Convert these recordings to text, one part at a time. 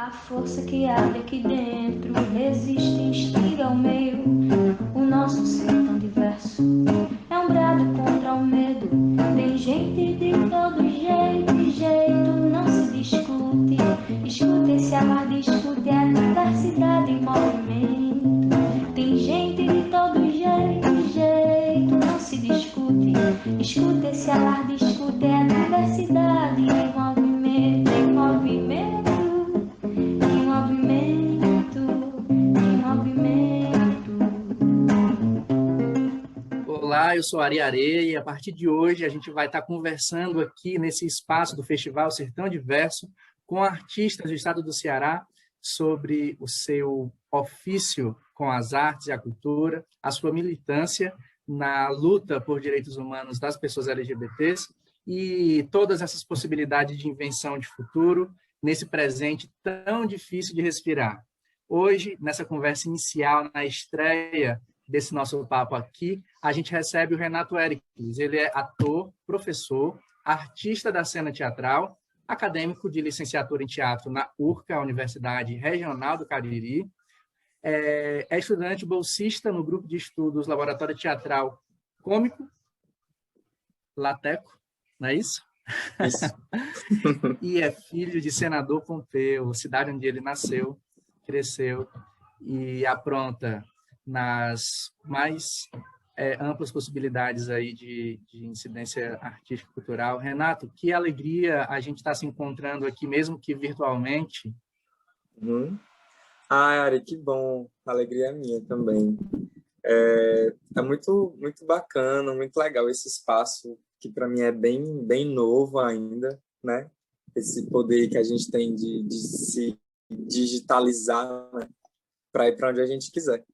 A força que abre aqui dentro resiste, instiga o meio. O nosso ser tão diverso é um brado contra o medo. Tem gente de todo jeito, e jeito não se discute. Escuta esse alarde, escute a diversidade em movimento. Tem gente de todo jeito, e jeito não se discute. Escuta esse alarde, escute a diversidade em movimento, em movimento. Em movimento, em movimento. Olá, eu sou Ari Areia e a partir de hoje a gente vai estar conversando aqui nesse espaço do Festival Sertão Diverso com artistas do estado do Ceará sobre o seu ofício com as artes e a cultura, a sua militância na luta por direitos humanos das pessoas LGBTs e todas essas possibilidades de invenção de futuro nesse presente tão difícil de respirar. Hoje, nessa conversa inicial, na estreia desse nosso papo aqui, a gente recebe o Renato Éricles. Ele é ator, professor, artista da cena teatral, acadêmico de licenciatura em teatro na URCA, a Universidade Regional do Cariri, é estudante bolsista no grupo de estudos Laboratório Teatral Cômico, Lateco, não é isso? Isso. E é filho de senador Pompeu, cidade onde ele nasceu, cresceu e apronta nas mais amplas possibilidades aí de incidência artística e cultural. Renato, que alegria a gente estar se encontrando aqui, mesmo que virtualmente. Ari, que bom. A alegria é minha também. É muito, muito bacana, muito legal esse espaço, que para mim é bem novo ainda, né? Esse poder que a gente tem de se digitalizar, né? Para ir para onde a gente quiser.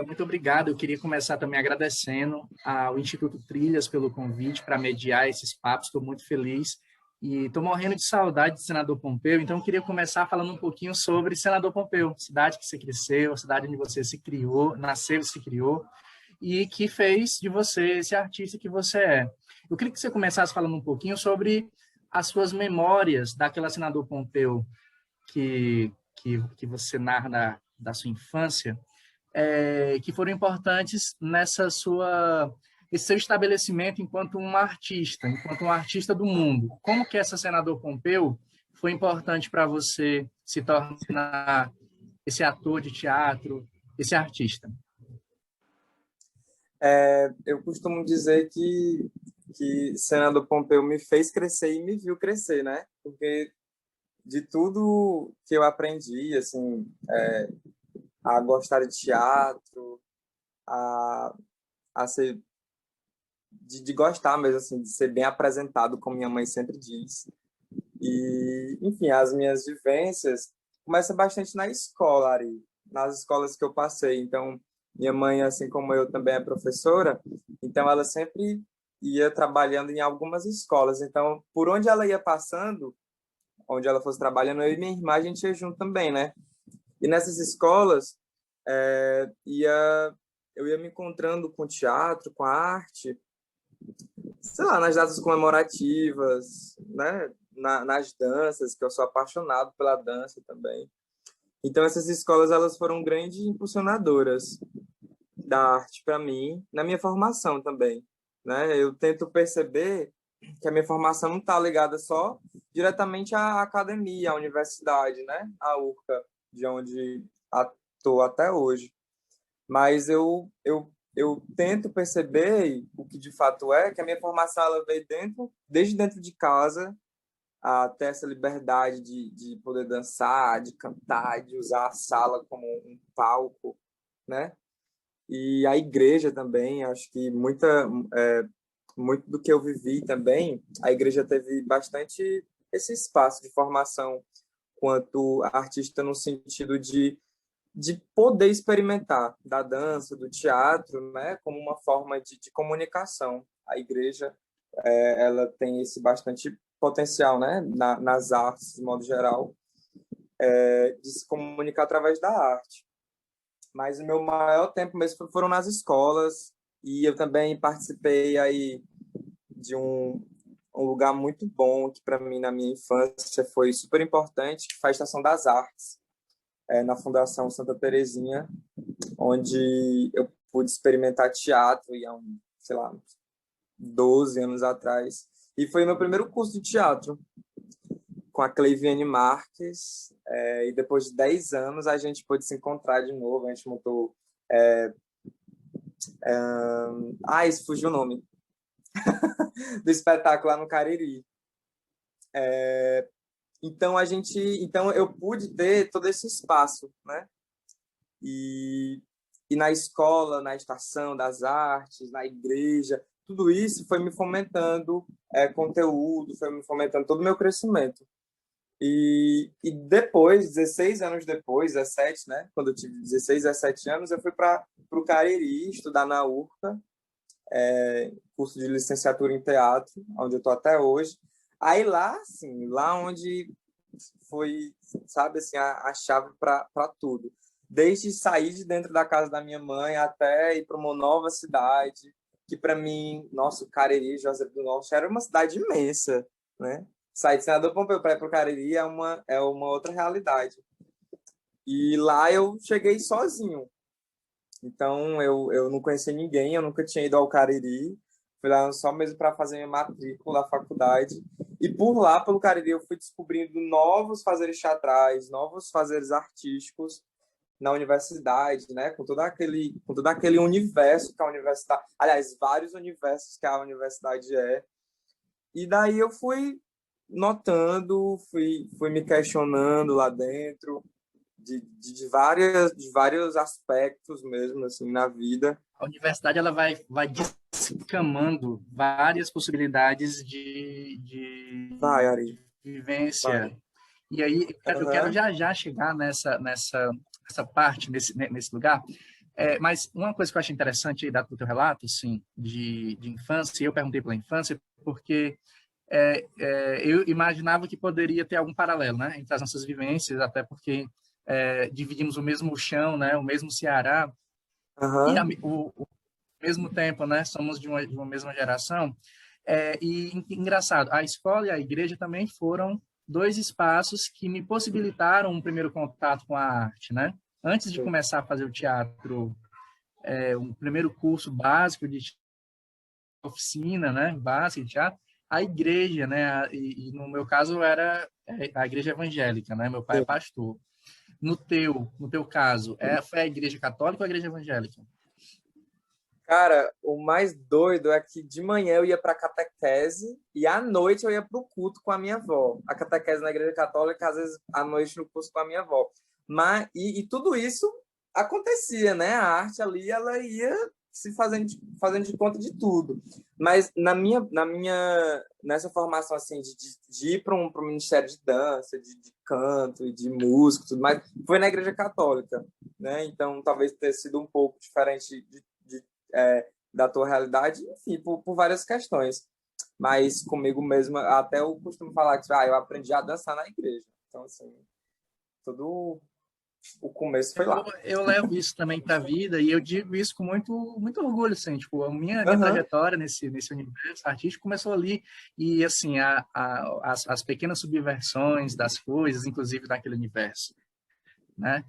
Muito obrigado. Eu queria começar também agradecendo ao Instituto Trilhas pelo convite para mediar esses papos. Estou muito feliz e estou morrendo de saudade de Senador Pompeu. Então, eu queria começar falando um pouquinho sobre Senador Pompeu, cidade que você cresceu, cidade onde você se criou, nasceu e se criou, e que fez de você esse artista que você é. Eu queria que você começasse falando um pouquinho sobre as suas memórias daquela Senador Pompeu que você narra da sua infância, que foram importantes esse seu estabelecimento enquanto um artista do mundo. Como que essa Senador Pompeu foi importante para você se tornar esse ator de teatro, esse artista? Eu costumo dizer que Senador Pompeu me fez crescer e me viu crescer, né? Porque de tudo que eu aprendi, assim, a gostar de teatro, a ser de gostar mesmo, assim, de ser bem apresentado, como minha mãe sempre diz. E, enfim, as minhas vivências começam bastante na escola, Ari, nas escolas que eu passei. Então, minha mãe, assim como eu, também é professora, então ela sempre ia trabalhando em algumas escolas. Então, por onde ela ia passando, onde ela fosse trabalhando, eu e minha irmã, a gente ia junto também, né? E nessas escolas, eu ia me encontrando com o teatro, com a arte, sei lá, nas datas comemorativas, né? Nas danças, que eu sou apaixonado pela dança também. Então, essas escolas, elas foram grandes impulsionadoras da arte para mim, na minha formação também, né? Eu tento perceber que a minha formação não está ligada só diretamente à academia, à universidade, né? À URCA, de onde estou até hoje. Mas eu tento perceber o que de fato é, que a minha formação ela veio desde dentro de casa, até essa liberdade de poder dançar, de cantar, de usar a sala como um palco, né? E a igreja também, acho que muito do que eu vivi também, a igreja teve bastante esse espaço de formação quanto artista no sentido de poder experimentar da dança, do teatro, né, como uma forma de comunicação. A igreja, ela tem esse bastante potencial, né, nas artes, de modo geral, de se comunicar através da arte. Mas o meu maior tempo mesmo foram nas escolas, e eu também participei aí de um lugar muito bom que para mim na minha infância foi super importante, que foi a Estação das Artes, na Fundação Santa Terezinha, onde eu pude experimentar teatro e há sei lá, 12 anos atrás. E foi meu primeiro curso de teatro com a Cleiviane Marques, e depois de 10 anos a gente pôde se encontrar de novo, a gente montou... isso fugiu o nome. Do espetáculo lá no Cariri. Então eu pude ter todo esse espaço, né? E na escola, na Estação das Artes, na igreja, tudo isso foi me fomentando conteúdo, foi me fomentando todo o meu crescimento. E depois, 16 anos depois, 17, né? Quando eu tive 16, 17 anos, eu fui para o Cariri estudar na URCA, curso de licenciatura em teatro, onde eu estou até hoje. Aí lá, assim, lá onde foi, sabe, assim, a chave para tudo. Desde sair de dentro da casa da minha mãe até ir para uma nova cidade, que para mim, nossa, o Cariri, Juazeiro do Norte, era uma cidade imensa, né? Sair de Senador Pompeu para ir para o Cariri é uma outra realidade. E lá eu cheguei sozinho. Então, eu não conhecia ninguém, eu nunca tinha ido ao Cariri. Fui lá só mesmo para fazer minha matrícula da faculdade. E por lá, pelo Cariri, eu fui descobrindo novos fazeres teatrais, novos fazeres artísticos na universidade, né? Com todo aquele universo que a universidade... Aliás, vários universos que a universidade é. E daí eu fui notando, fui me questionando lá dentro de vários aspectos mesmo, assim, na vida. A universidade ela vai descamando várias possibilidades de vivência. Vai. E aí eu quero já chegar nessa parte, nesse lugar. Mas uma coisa que eu acho interessante aí do teu relato, assim, de infância, e eu perguntei pela infância, porque eu imaginava que poderia ter algum paralelo, né, entre as nossas vivências, até porque dividimos o mesmo chão, né, o mesmo Ceará, e ao mesmo tempo, né, somos de uma mesma geração. E engraçado, a escola e a igreja também foram dois espaços que me possibilitaram um primeiro contato com a arte, né? Antes de começar a fazer o teatro, um primeiro curso básico de oficina, né, básico de teatro, a igreja, né, e no meu caso era a igreja evangélica, né, meu pai é pastor. No teu caso, foi a igreja católica ou a igreja evangélica? Cara, o mais doido é que de manhã eu ia para catequese e à noite eu ia para o culto com a minha avó. A catequese na igreja católica, às vezes à noite no curso com a minha avó. E tudo isso acontecia, né? A arte ali, ela ia se fazendo de conta de tudo. Mas nessa formação assim de ir para um ministério de dança, de canto e de música, tudo mais, foi na igreja católica, né? Então talvez tenha sido um pouco diferente da tua realidade, enfim, por várias questões. Mas comigo mesmo, até eu costumo falar que eu aprendi a dançar na igreja. Então, assim, todo o começo foi lá. Eu levo isso também para a vida e eu digo isso com muito orgulho, assim, tipo, a minha trajetória nesse universo artístico começou ali e, assim, as pequenas subversões das coisas, inclusive naquele universo, né?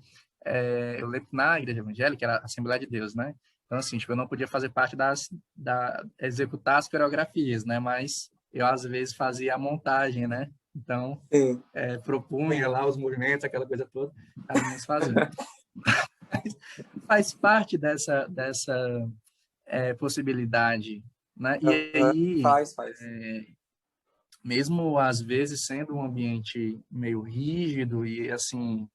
Eu lembro que na igreja evangélica era a Assembleia de Deus, né? Então, assim, tipo, eu não podia fazer parte executar as coreografias, né? Mas eu, às vezes, fazia a montagem, né? Então, propunha lá os movimentos, aquela coisa toda, as meninas faziam. Faz parte dessa possibilidade, né? E aí, faz. mesmo, às vezes, sendo um ambiente meio rígido e, assim,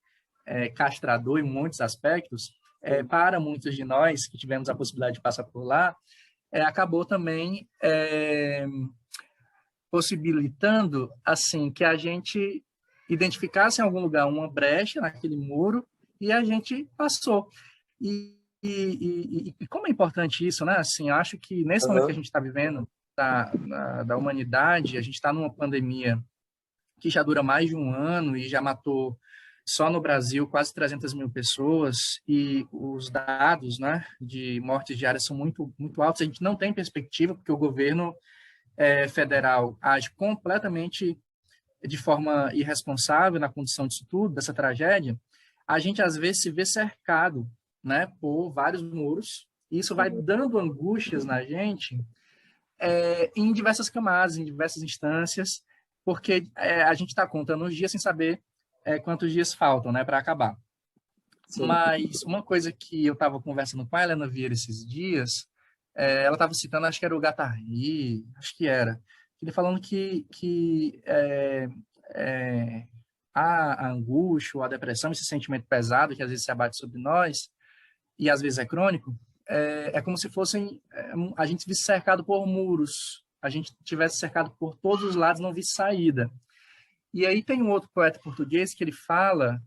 castrador em muitos aspectos, para muitos de nós que tivemos a possibilidade de passar por lá, acabou também possibilitando assim que a gente identificasse em algum lugar uma brecha naquele muro e a gente passou. E como é importante isso, né? Assim, eu acho que nesse momento que a gente está vivendo da humanidade, a gente está numa pandemia que já dura mais de um ano e já matou só no Brasil quase 300 mil pessoas e os dados, né, de mortes diárias são muito altos. A gente não tem perspectiva porque o governo federal age completamente de forma irresponsável na condição disso tudo, dessa tragédia, a gente às vezes se vê cercado, né, por vários muros, e isso vai dando angústias na gente em diversas camadas, em diversas instâncias, porque a gente está contando os dias sem saber quantos dias faltam, né, para acabar. Sim. Mas uma coisa que eu estava conversando com a Helena Vieira esses dias, ela estava citando, acho que era o Guattari, acho que era, ele falando que a angústia ou a depressão, esse sentimento pesado que às vezes se abate sobre nós, e às vezes é crônico, é como se fossem a gente visse cercado por muros, a gente tivesse cercado por todos os lados, não visse saída. E aí tem um outro poeta português que ele fala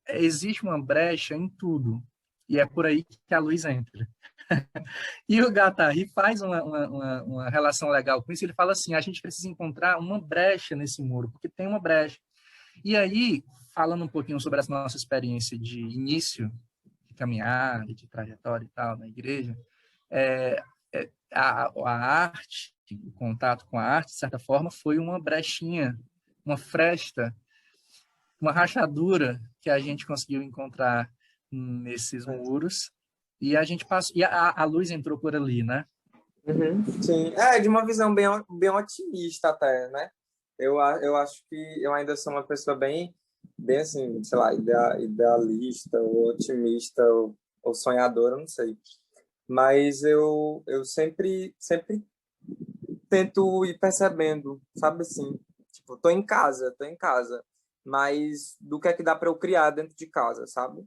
existe uma brecha em tudo, e é por aí que a luz entra. E o Guattari faz uma relação legal com isso, ele fala assim, a gente precisa encontrar uma brecha nesse muro, porque tem uma brecha. E aí, falando um pouquinho sobre essa nossa experiência de início, de caminhada, de trajetória e tal, na igreja, a arte, o contato com a arte, de certa forma, foi uma brechinha, uma fresta, uma rachadura que a gente conseguiu encontrar nesses muros, e a gente passou, e a luz entrou por ali, né? Sim, de uma visão bem otimista até, né? Eu acho que eu ainda sou uma pessoa bem assim, sei lá, idealista, ou otimista, ou sonhadora, não sei. Mas eu sempre tento ir percebendo, sabe assim? Tipo, tô em casa, mas do que é que dá para eu criar dentro de casa, sabe?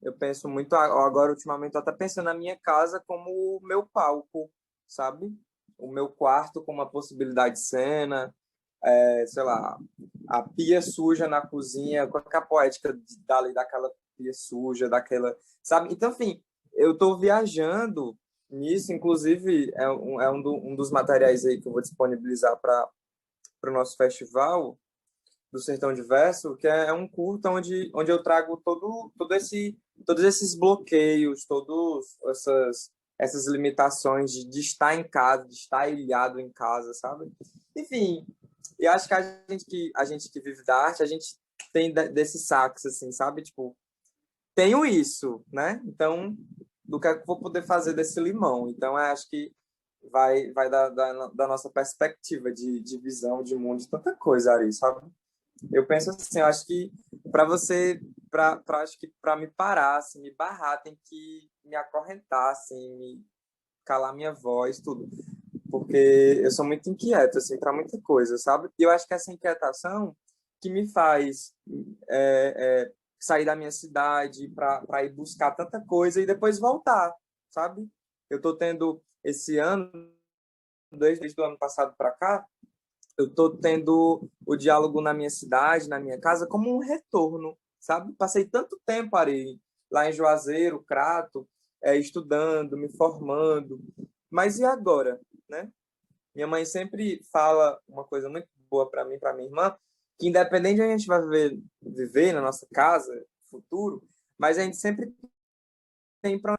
Eu penso muito agora, ultimamente, eu tô até pensando na minha casa como o meu palco, sabe? O meu quarto como uma possibilidade de cena, sei lá, a pia suja na cozinha, com a poética dali, daquela pia suja, daquela, sabe? Então, enfim, eu estou viajando nisso, inclusive um dos materiais aí que eu vou disponibilizar para o nosso festival do Sertão Diverso, que é um curta onde eu trago todos esses bloqueios, todas essas limitações de estar em casa, de estar ilhado em casa, sabe? Enfim, e acho que a gente que vive da arte, a gente tem desses sacos, assim, sabe? Tipo, tenho isso, né? Então, do que é que eu vou poder fazer desse limão? Então, eu acho que vai da nossa perspectiva de visão de mundo, de tanta coisa, Ari, sabe? Eu penso assim, eu acho que acho que para me parar, assim, me barrar, tem que me acorrentar, assim, me calar minha voz, tudo, porque eu sou muito inquieto, assim, para muita coisa, sabe? E eu acho que essa inquietação que me faz sair da minha cidade para ir buscar tanta coisa e depois voltar, sabe? Eu tô tendo esse ano, desde o ano passado para cá, eu estou tendo o diálogo na minha cidade, na minha casa, como um retorno, sabe? Passei tanto tempo ali, lá em Juazeiro, Crato, estudando, me formando, mas e agora, né? Minha mãe sempre fala uma coisa muito boa para mim, para minha irmã, que independente de a gente vai viver na nossa casa, futuro, mas a gente sempre tem para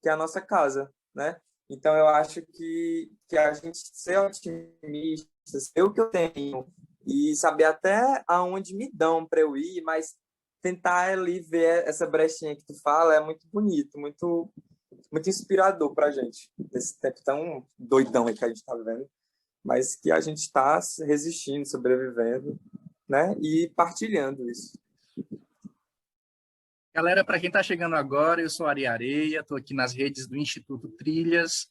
que é a nossa casa, né? Então eu acho que a gente ser otimista, ser o que eu tenho e saber até aonde me dão para eu ir, mas tentar ali ver essa brechinha que tu fala é muito bonito, muito inspirador para a gente nesse tempo tão doidão aí que a gente está vivendo, mas que a gente está resistindo, sobrevivendo, né? E partilhando isso. Galera, para quem está chegando agora, eu sou Ari Areia, estou aqui nas redes do Instituto Trilhas,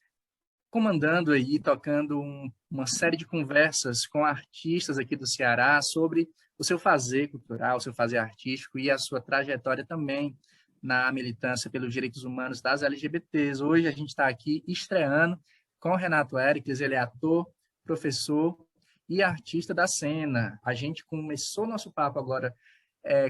comandando aí, tocando uma série de conversas com artistas aqui do Ceará sobre o seu fazer cultural, o seu fazer artístico e a sua trajetória também na militância pelos direitos humanos das LGBTs. Hoje a gente está aqui estreando com o Renato Éricles, ele é ator, professor e artista da cena. A gente começou nosso papo agora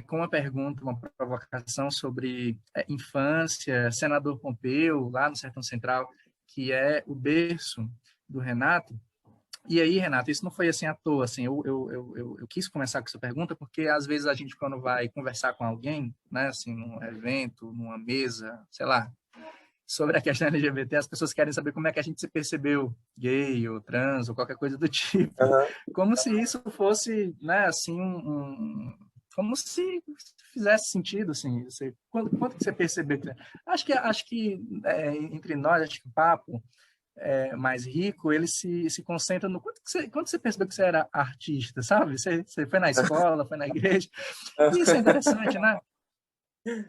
com uma pergunta, uma provocação sobre infância, senador Pompeu, lá no Sertão Central, que é o berço do Renato. E aí, Renato, isso não foi assim à toa, assim, eu quis começar com essa pergunta porque às vezes a gente, quando vai conversar com alguém, né, assim, num evento, numa mesa, sei lá, sobre a questão LGBT, as pessoas querem saber como é que a gente se percebeu gay ou trans ou qualquer coisa do tipo, Aham. como se isso fosse, né, assim, como se fizesse sentido, assim, quando que você percebeu que... Acho que entre nós, acho que o papo mais rico, ele se concentra no quando você percebeu que você era artista, sabe? Você foi na escola, foi na igreja, e isso é interessante, né?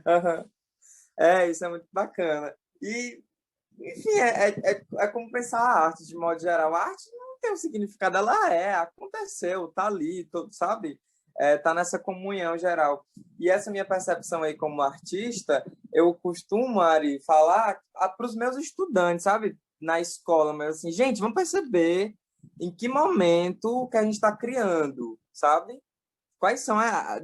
Aham. Isso é muito bacana. E, enfim, é como pensar a arte de modo geral. A arte não tem um significado, ela aconteceu, tá ali, sabe? Tá nessa comunhão geral. E essa minha percepção aí como artista, eu costumo, Ari, falar para os meus estudantes, sabe? Na escola, mas assim, gente, vamos perceber em que momento que a gente está criando, sabe? Quais são a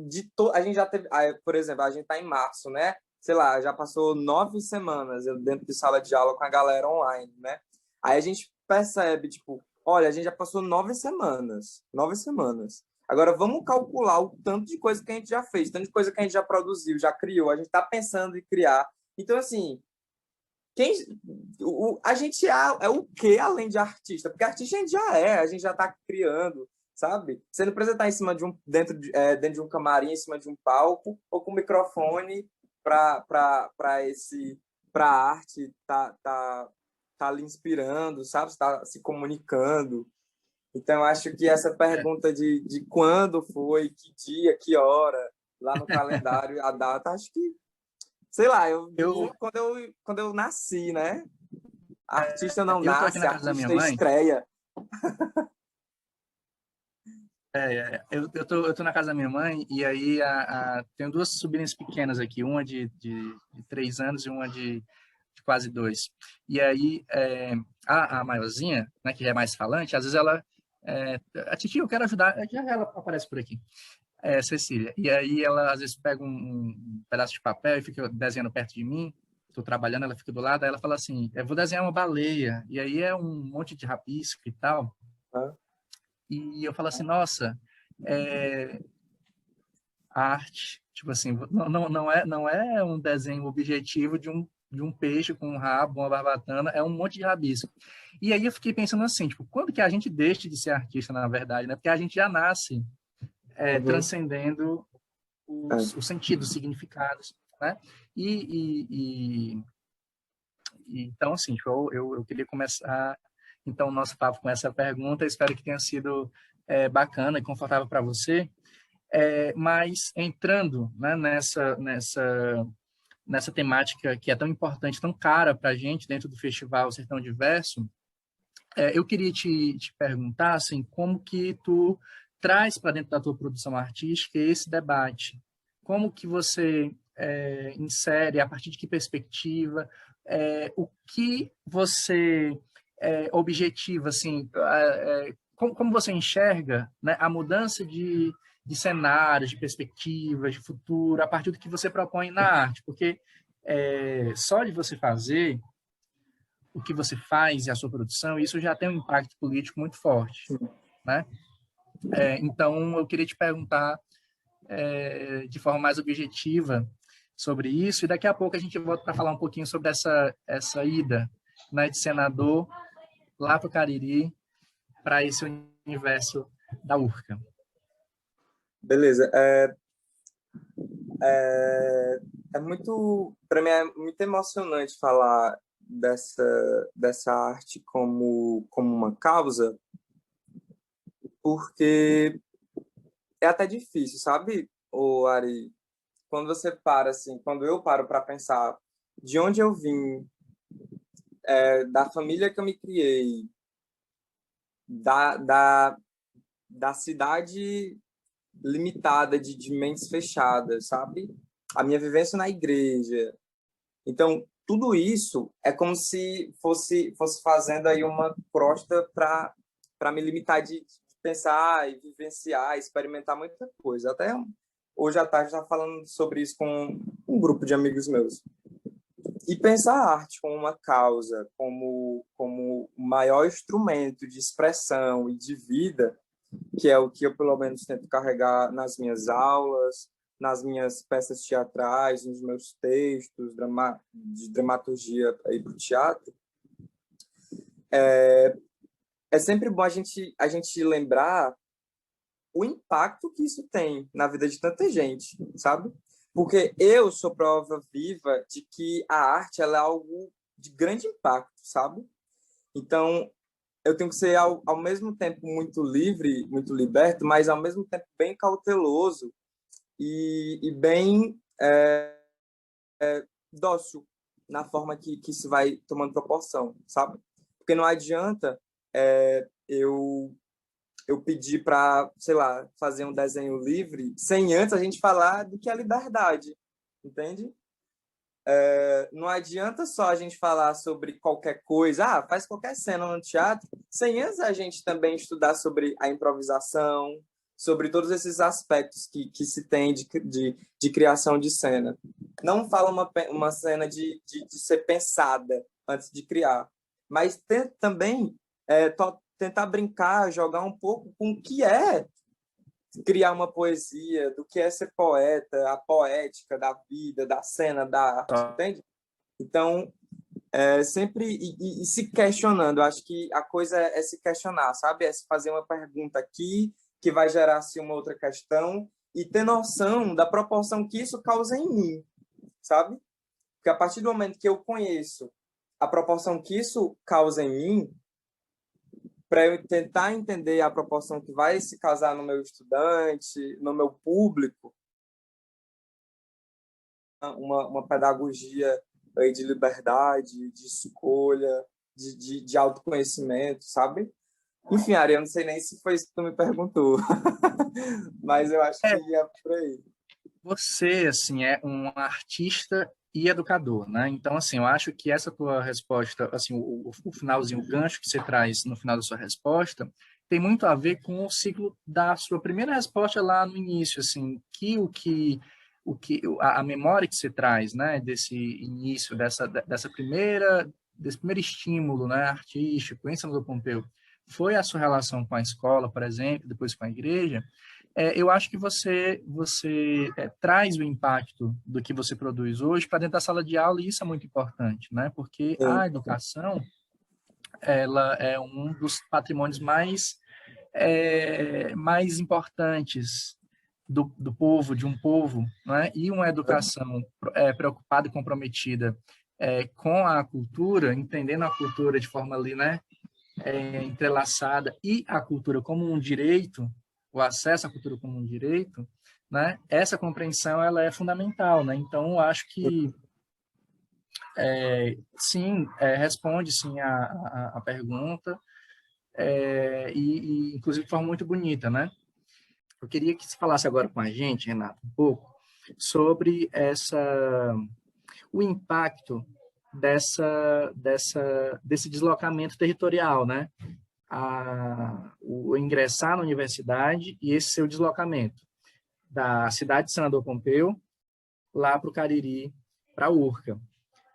gente já teve, por exemplo, a gente está em março, né? Sei lá, já passou 9 semanas eu dentro de sala de aula com a galera online, né? Aí a gente percebe, tipo, olha, a gente já passou 9 semanas, 9 semanas. Agora vamos calcular o tanto de coisa que a gente já fez, tanto de coisa que a gente já produziu, já criou, a gente está pensando em criar. Então, assim, quem, a gente é o que além de artista? Porque artista a gente já está criando, sabe? Você não precisa estar em cima de dentro de um camarim, em cima de um palco, ou com um microfone para a arte tá lhe inspirando, sabe? Está se comunicando. Então, acho que essa pergunta de quando foi, que dia, que hora, lá no calendário, a data, acho que, sei lá, eu Eu, vi quando eu nasci, né? Artista não eu tô aqui nasce, na casa da minha artista mãe. estreia. Eu tô na casa da minha mãe e aí tenho duas sobrinhas pequenas aqui, uma de 3 anos e uma de quase 2. E aí a maiorzinha, né, que é mais falante, às vezes ela a titia, eu quero ajudar, já ela aparece por aqui, Cecília. E aí ela às vezes pega um pedaço de papel e fica desenhando perto de mim. Estou trabalhando, ela fica do lado, aí ela fala assim: eu vou desenhar uma baleia. E aí é um monte de rabisco e tal. Hã? E eu falo assim: nossa, é, a arte, tipo assim, não é um desenho objetivo de um peixe com um rabo, uma barbatana, é um monte de rabisco. E aí eu fiquei pensando assim, tipo, quando que a gente deixa de ser artista, na verdade, né? Porque a gente já nasce Uhum. transcendendo É. os sentidos, os significados, né? Então, assim, tipo, eu queria começar, então, o nosso papo com essa pergunta. Espero que tenha sido bacana e confortável para você. Mas entrando, né, nessa temática que é tão importante, tão cara para a gente dentro do Festival Sertão Diverso, eu queria te perguntar assim, como que tu traz para dentro da tua produção artística esse debate? Como que você insere, a partir de que perspectiva, o que você objetiva, assim, como você enxerga, né, a mudança de cenários, de perspectivas, de futuro, a partir do que você propõe na arte? Porque só de você fazer o que você faz e a sua produção, isso já tem um impacto político muito forte, né? Então, eu queria te perguntar de forma mais objetiva sobre isso, e daqui a pouco a gente volta para falar um pouquinho sobre essa ida, né, de senador lá para o Cariri, para esse universo da URCA. Beleza. Para mim é muito emocionante falar dessa arte como uma causa, porque é até difícil, sabe, o Ari? Quando você para assim, quando eu paro para pensar de onde eu vim, da família que eu me criei, da, da, da cidade limitada de mentes fechadas, sabe? A minha vivência na igreja. Então, tudo isso é como se fosse fazendo aí uma crosta para me limitar de pensar e vivenciar, experimentar muita coisa. Até hoje à tarde eu estava falando sobre isso com um grupo de amigos meus. E pensar a arte como uma causa, como o maior instrumento de expressão e de vida, que é o que eu pelo menos tento carregar nas minhas aulas, nas minhas peças teatrais, nos meus textos de dramaturgia para ir para o teatro, é sempre bom a gente lembrar o impacto que isso tem na vida de tanta gente, sabe? Porque eu sou prova viva de que a arte ela é algo de grande impacto, sabe? Então, eu tenho que ser, ao mesmo tempo, muito livre, muito liberto, mas, ao mesmo tempo, bem cauteloso e bem dócil na forma que isso vai tomando proporção, sabe? Porque não adianta eu pedir para, sei lá, fazer um desenho livre sem antes a gente falar do que é liberdade, entende? Não adianta só a gente falar sobre qualquer coisa, faz qualquer cena no teatro, sem antes a gente também estudar sobre a improvisação, sobre todos esses aspectos que se tem de criação de cena. Não fala uma cena de ser pensada antes de criar, mas também tentar brincar, jogar um pouco com o que é criar uma poesia, do que é ser poeta, a poética da vida, da cena, da arte, entende? Então, sempre e se questionando. Eu acho que a coisa é se questionar, sabe? É se fazer uma pergunta aqui que vai gerar assim, uma outra questão e ter noção da proporção que isso causa em mim, sabe? Porque a partir do momento que eu conheço a proporção que isso causa em mim, para eu tentar entender a proporção que vai se causar no meu estudante, no meu público, uma pedagogia aí de liberdade, de escolha, de autoconhecimento, sabe? Enfim, Ari, eu não sei nem se foi isso que tu me perguntou, mas eu acho que ia por aí. Você, assim, é um artista e educador, né? Então, assim, eu acho que essa tua resposta, assim, o finalzinho, o gancho que você traz no final da sua resposta, tem muito a ver com o ciclo da sua primeira resposta lá no início, assim, a memória que você traz, né, desse início, desse primeiro estímulo, né, artístico em São João do Pompeu, foi a sua relação com a escola, por exemplo, depois com a igreja. Eu acho que você traz o impacto do que você produz hoje para dentro da sala de aula, e isso é muito importante, né? Porque a educação, ela é um dos patrimônios mais importantes do povo, de um povo, né? E uma educação preocupada e comprometida com a cultura, entendendo a cultura de forma ali, né? Entrelaçada, e a cultura como um direito, o acesso à cultura como um direito, né? Essa compreensão ela é fundamental, né? Então, eu acho que sim, responde sim a pergunta, e inclusive de forma muito bonita, né? Eu queria que você falasse agora com a gente, Renato, um pouco sobre o impacto desse deslocamento territorial, né? O ingressar na universidade e esse seu deslocamento da cidade de Senador Pompeu lá para o Cariri, para a URCA.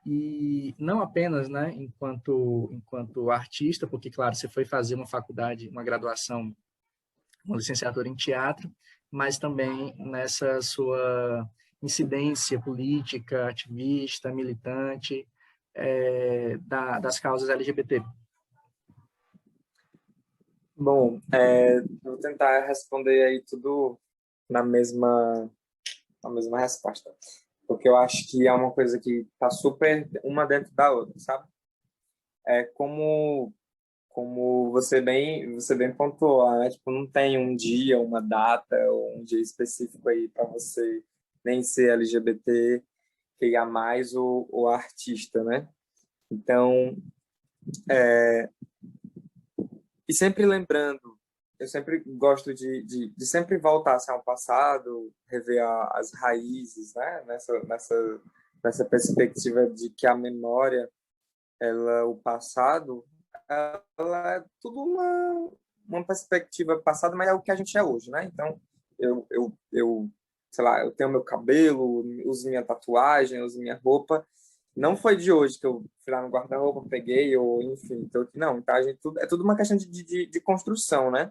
E não apenas, né, enquanto artista, porque, claro, você foi fazer uma faculdade, uma graduação, uma licenciatura em teatro, mas também nessa sua incidência política, ativista, militante, das causas LGBT. Bom, vou tentar responder aí tudo na mesma resposta, porque eu acho que é uma coisa que está super uma dentro da outra, sabe? Como você bem pontuou, né? Tipo, não tem um dia, uma data ou um dia específico aí para você nem ser LGBT, mais o artista, né? Então, e sempre lembrando, eu sempre gosto de sempre voltar assim, ao passado, rever as raízes, né? Nessa perspectiva de que a memória, o passado, ela é tudo uma perspectiva passada, mas é o que a gente é hoje, né? Então, eu sei lá, eu tenho meu cabelo, uso minha tatuagem, uso minha roupa. Não foi de hoje que eu fui lá no guarda-roupa, peguei, ou enfim, então, não, tá, gente, é tudo uma questão de construção, né?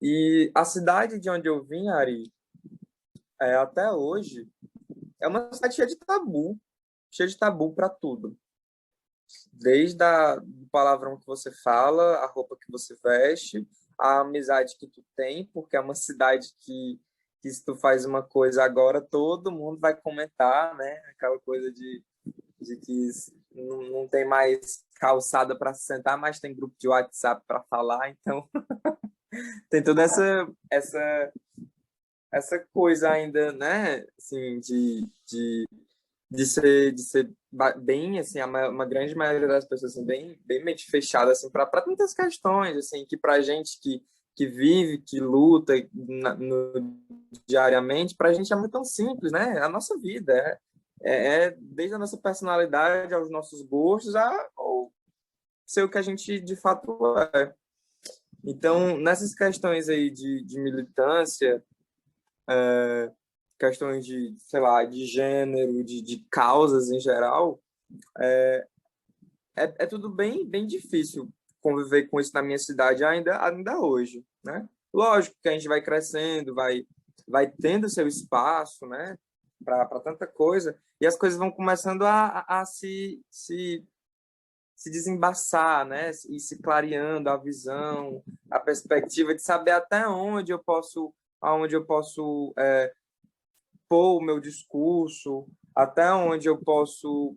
E a cidade de onde eu vim, Ari, até hoje, é uma cidade cheia de tabu para tudo. Desde o palavrão que você fala, a roupa que você veste, a amizade que tu tem, porque é uma cidade que se tu faz uma coisa agora, todo mundo vai comentar, né? Aquela coisa de que não tem mais calçada para se sentar, mas tem grupo de WhatsApp para falar, então tem toda essa coisa ainda, né? Assim, de ser bem, assim, uma grande maioria das pessoas assim, bem mente fechada assim, para muitas questões, assim, que para gente que vive, que luta diariamente, para a gente é muito tão simples, né? A nossa vida desde a nossa personalidade aos nossos gostos, ou ser o que a gente de fato é. Então, nessas questões aí de militância, questões de, sei lá, de gênero, de causas em geral, é tudo bem difícil conviver com isso na minha cidade ainda hoje, né? Lógico que a gente vai crescendo, vai tendo seu espaço, né? Para tanta coisa, e as coisas vão começando a se desembaçar, né? E se clareando a visão, a perspectiva de saber até aonde eu posso pôr o meu discurso, até onde eu posso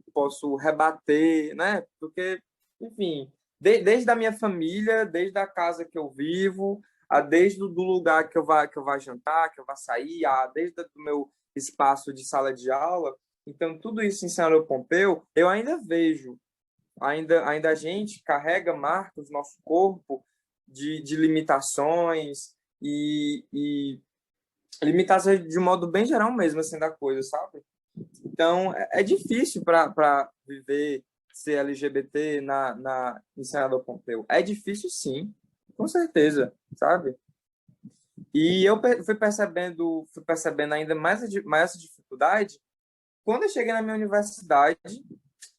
rebater, né? Porque, enfim, desde a minha família, desde a casa que eu vivo, desde do lugar que eu vá jantar, que eu vá sair, desde o meu espaço de sala de aula. Então, tudo isso em Senador Pompeu, eu ainda vejo, ainda a gente carrega marcas no nosso corpo de limitações e limitações de modo bem geral mesmo, assim, da coisa, sabe? Então, é difícil para viver ser LGBT em Senador Pompeu. É difícil, sim, com certeza, sabe? E eu fui percebendo ainda mais essa dificuldade quando eu cheguei na minha universidade,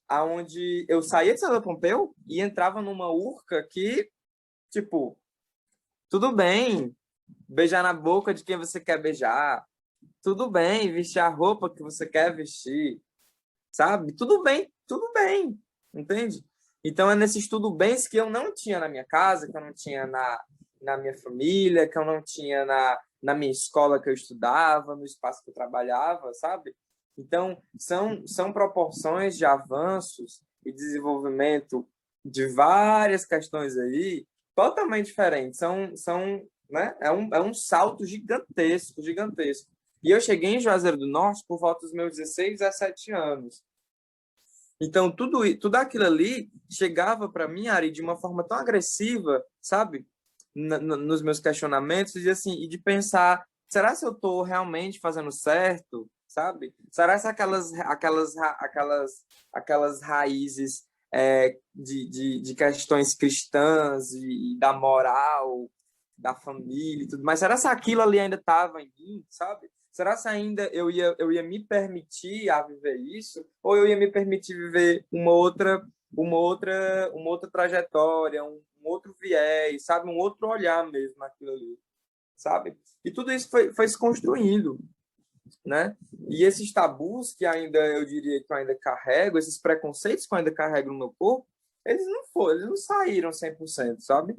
aonde eu saía de Senador Pompeu e entrava numa urca que, tipo, tudo bem beijar na boca de quem você quer beijar, tudo bem vestir a roupa que você quer vestir, sabe? Tudo bem, entende? Então é nesses tudo bens que eu não tinha na minha casa, que eu não tinha na minha família, que eu não tinha na minha escola que eu estudava, no espaço que eu trabalhava, sabe? Então são proporções de avanços e desenvolvimento de várias questões aí totalmente diferentes. Né? É um salto gigantesco, gigantesco. E eu cheguei em Juazeiro do Norte por volta dos meus 16, 17 anos. Então, tudo aquilo ali chegava para mim, Ari, de uma forma tão agressiva, sabe? Nos meus questionamentos, e, assim, e de pensar, será se eu estou realmente fazendo certo, sabe? Será se aquelas raízes de questões cristãs e da moral, da família e tudo, mas será se aquilo ali ainda estava em mim, sabe? Será se ainda eu ia me permitir a viver isso, ou eu ia me permitir viver uma outra trajetória, um outro viés, sabe, um outro olhar mesmo naquilo ali, sabe? E tudo isso foi se construindo, né? E esses tabus que ainda eu diria que eu ainda carrego, esses preconceitos que eu ainda carrego no meu corpo, eles não saíram 100%, sabe?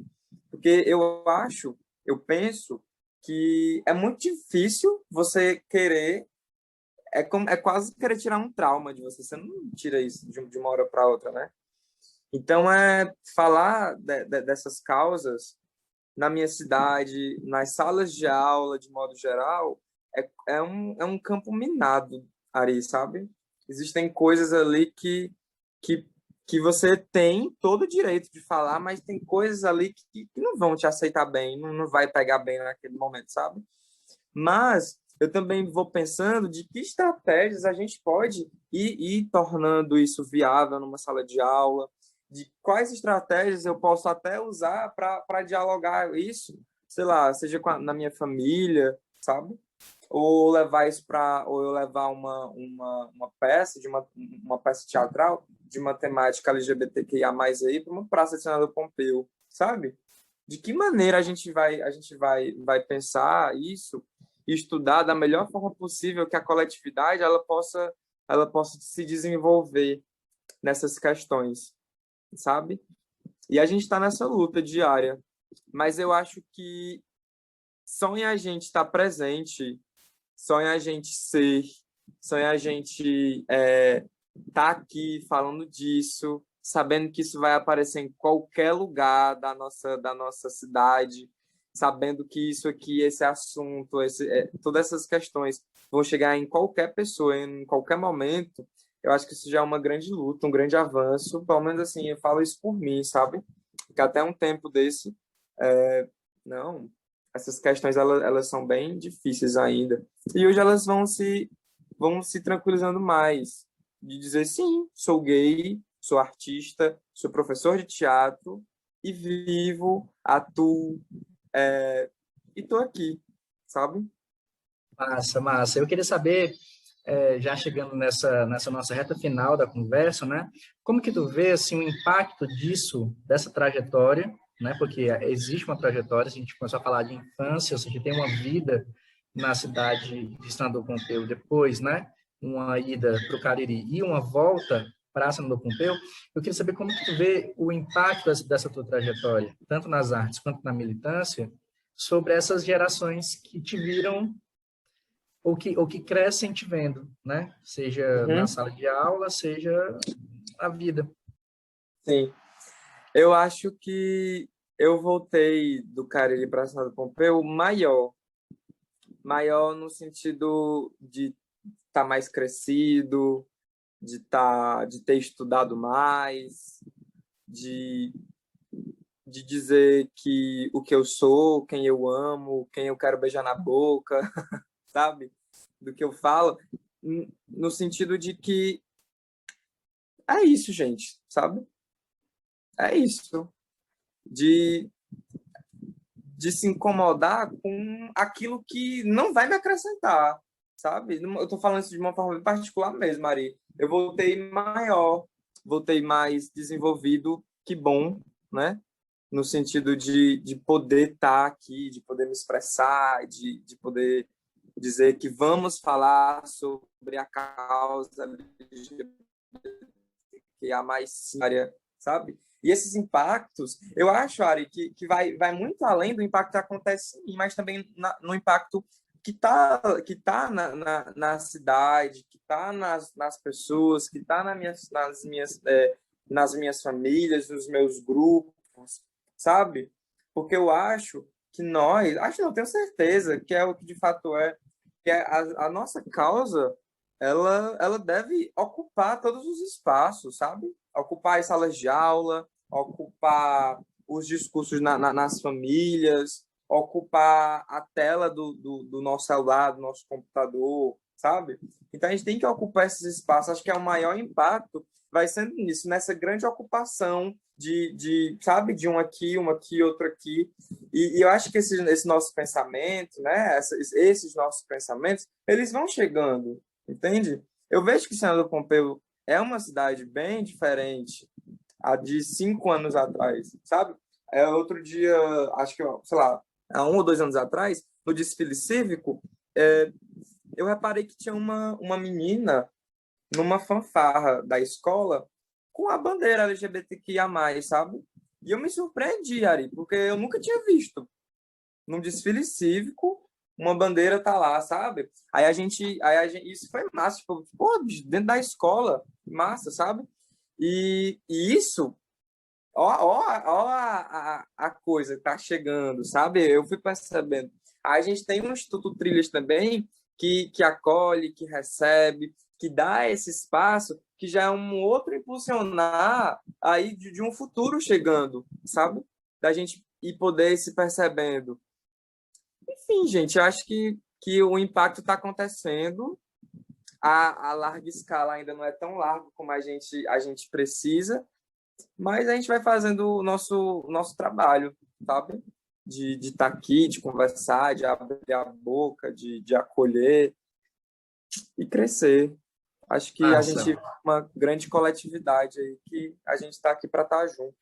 Porque eu penso que é muito difícil você querer, é quase querer tirar um trauma de você. Você não tira isso de uma hora para outra, né? Então, falar dessas causas na minha cidade, nas salas de aula, de modo geral, é um campo minado, Ari, sabe? Existem coisas ali que, que você tem todo o direito de falar, mas tem coisas ali que não vão te aceitar bem, não vai pegar bem naquele momento, sabe? Mas eu também vou pensando de que estratégias a gente pode ir tornando isso viável numa sala de aula, de quais estratégias eu posso até usar para dialogar isso, sei lá, seja na minha família, sabe? Ou eu levar uma peça uma peça teatral de uma temática LGBTQIA+, aí para uma praça de Senador Pompeu, sabe? De que maneira a gente vai pensar isso e estudar da melhor forma possível, que a coletividade ela possa se desenvolver nessas questões, sabe? E a gente está nessa luta diária, mas eu acho que só em a gente estar presente, só em a gente ser, só em a gente estar aqui falando disso, sabendo que isso vai aparecer em qualquer lugar da nossa cidade, sabendo que isso aqui, esse assunto, todas essas questões vão chegar em qualquer pessoa, em qualquer momento, eu acho que isso já é uma grande luta, um grande avanço, pelo menos assim, eu falo isso por mim, sabe? Porque até um tempo desse, não, essas questões elas são bem difíceis ainda. E hoje elas vão se tranquilizando mais, de dizer, sim, sou gay, sou artista, sou professor de teatro, e vivo, atuo, e estou aqui, sabe? Massa, massa. Eu queria saber, já chegando nessa nossa reta final da conversa, né? Como que tu vê, assim, o impacto disso, dessa trajetória, né? Porque existe uma trajetória, se a gente começar a falar de infância, ou seja, tem uma vida na cidade de Senador Pompeu, depois, né? Uma ida para o Cariri e uma volta para Senador Pompeu. Eu queria saber como que tu vê o impacto dessa tua trajetória, tanto nas artes quanto na militância, sobre essas gerações que te viram ou que crescem te vendo, né? Seja na Uhum. sala de aula, seja na vida. Sim. Eu acho que eu voltei do Cariri para Senador Pompeu maior no sentido de estar mais crescido, de ter estudado mais, de, de dizer que o que eu sou, quem eu amo, quem eu quero beijar na boca, sabe? Do que eu falo, no sentido de que é isso, gente, sabe? É isso. De, de se incomodar com aquilo que não vai me acrescentar, sabe? Eu estou falando isso de uma forma particular mesmo, Mari. Eu voltei maior, voltei mais desenvolvido, que bom, né? No sentido de poder estar aqui, de poder me expressar, de poder dizer que vamos falar sobre a causa que é a mais séria, sabe? E esses impactos, eu acho, Ari, que vai muito além do impacto que acontece em mim, mas também no impacto que tá na cidade, que está nas pessoas, que está nas minhas famílias, nos meus grupos, sabe? Porque eu acho que não, tenho certeza que é o que de fato é, que é a nossa causa, ela deve ocupar todos os espaços, sabe? Ocupar as salas de aula, ocupar os discursos nas famílias, ocupar a tela do nosso celular, do nosso computador, sabe? Então, a gente tem que ocupar esses espaços. Acho que é o maior impacto vai sendo nisso, nessa grande ocupação sabe, de um aqui, outro aqui. E eu acho que esse nosso pensamento, né? Esses nossos pensamentos, eles vão chegando, entende? Eu vejo que Senador Pompeu é uma cidade bem diferente a de 5 anos atrás, sabe? Outro dia, acho que, sei lá, há 1 ou 2 anos atrás, no desfile cívico, eu reparei que tinha uma menina numa fanfarra da escola com a bandeira LGBTQIA+, sabe? E eu me surpreendi, Ari, porque eu nunca tinha visto num desfile cívico uma bandeira tá lá, sabe? Isso foi massa, tipo, pô, dentro da escola, massa, sabe? E isso, ó a coisa que tá chegando, sabe? Eu fui percebendo. A gente tem um Instituto Trilhas também que acolhe, que recebe, que dá esse espaço, que já é um outro impulsionar aí de um futuro chegando, sabe? Da gente ir poder se percebendo. Enfim, gente, eu acho que o impacto está acontecendo. A larga escala ainda não é tão largo como a gente precisa, mas a gente vai fazendo o nosso trabalho, sabe? De estar aqui, de conversar, de abrir a boca, de acolher e crescer. Acho que a Massa. gente é uma grande coletividade aí, que a gente está aqui para estar junto.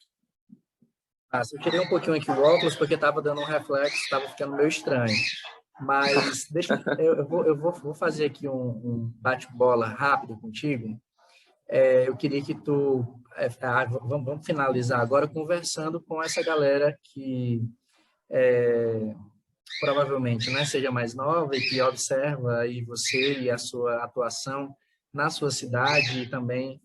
Massa. Eu tirei um pouquinho aqui o óculos porque estava dando um reflexo, estava ficando meio estranho. Mas eu vou fazer aqui um bate-bola rápido contigo. Eu queria que vamos finalizar agora conversando com essa galera que provavelmente, né, seja mais nova e que observa aí você e a sua atuação na sua cidade e também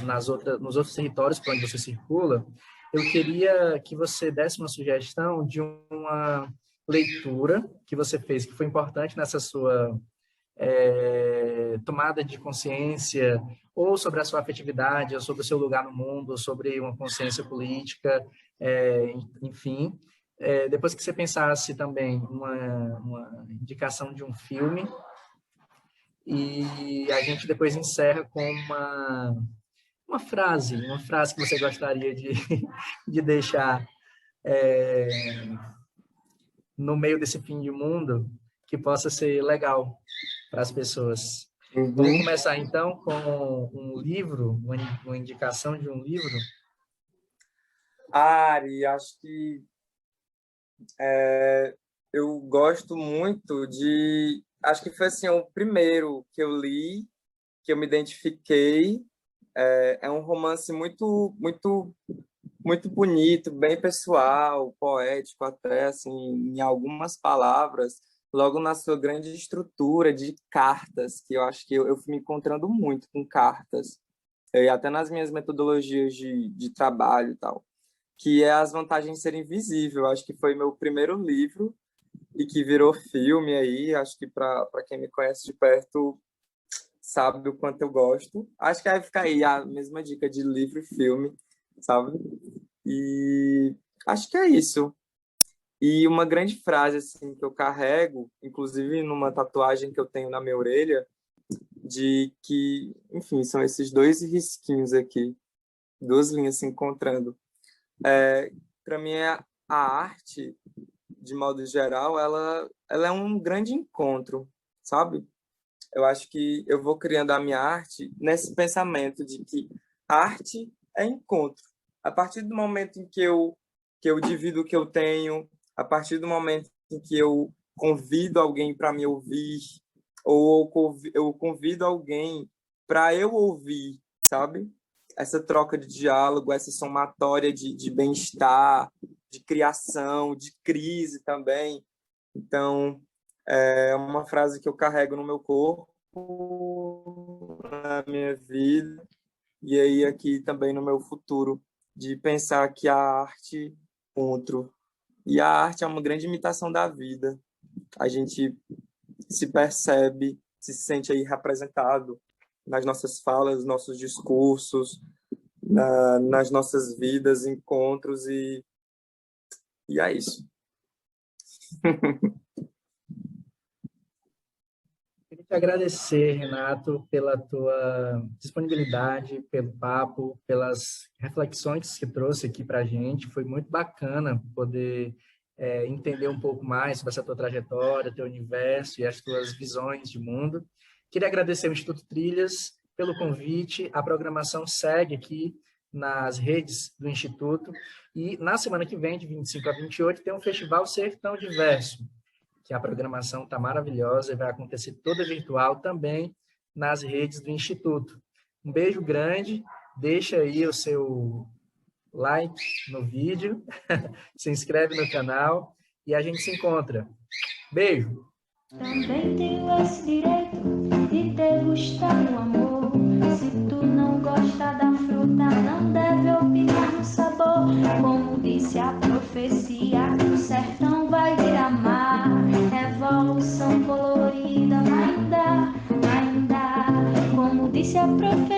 nos outros territórios por onde você circula. Eu queria que você desse uma sugestão de uma leitura que você fez, que foi importante nessa sua tomada de consciência, ou sobre a sua afetividade, ou sobre o seu lugar no mundo, ou sobre uma consciência política, enfim. Depois que você pensasse também uma indicação de um filme, e a gente depois encerra com uma frase que você gostaria de deixar no meio desse fim de mundo, que possa ser legal para as pessoas. Uhum. Vamos começar, então, com um livro, uma indicação de um livro. Ari, acho que eu gosto muito de... Acho que foi assim, o primeiro que eu li, que eu me identifiquei. É um romance muito, muito, muito bonito, bem pessoal, poético até, assim, em algumas palavras, logo na sua grande estrutura de cartas, que eu acho que eu fui me encontrando muito com cartas, e até nas minhas metodologias de trabalho e tal, que é As Vantagens de Ser Invisível. Acho que foi meu primeiro livro e que virou filme aí. Acho que para quem me conhece de perto sabe o quanto eu gosto. Acho que vai ficar aí a mesma dica de livro e filme, sabe? E acho que é isso. E uma grande frase assim que eu carrego, inclusive numa tatuagem que eu tenho na minha orelha, de que, enfim, são esses dois risquinhos aqui, duas linhas se encontrando. Para mim, a arte, de modo geral, ela é um grande encontro, sabe? Eu acho que eu vou criando a minha arte nesse pensamento de que arte é encontro. A partir do momento em que eu divido o que eu tenho, a partir do momento em que eu convido alguém para me ouvir, ou eu convido alguém para eu ouvir, sabe? Essa troca de diálogo, essa somatória de bem-estar, de criação, de crise também. Então, é uma frase que eu carrego no meu corpo, na minha vida, e aí aqui também no meu futuro, de pensar que a arte é encontro. E a arte é uma grande imitação da vida. A gente se percebe, se sente aí representado nas nossas falas, nossos discursos, nas nossas vidas, encontros, e é isso. Queria te agradecer, Renato, pela tua disponibilidade, pelo papo, pelas reflexões que trouxe aqui para a gente. Foi muito bacana poder entender um pouco mais sobre essa tua trajetória, teu universo e as tuas visões de mundo. Queria agradecer ao Instituto Trilhas pelo convite. A programação segue aqui nas redes do Instituto. E na semana que vem, de 25 a 28, tem um festival Ser Tão Diverso, que a programação está maravilhosa e vai acontecer toda virtual também nas redes do Instituto. Um beijo grande, deixa aí o seu like no vídeo, se inscreve no canal e a gente se encontra. Beijo! Também tenho esse direito de degustar o amor. Se tu não gosta da fruta, não deve opinar no sabor. Como disse a profecia, o sertão vai virar mar. Revolução colorida vai dar. Como disse a profecia,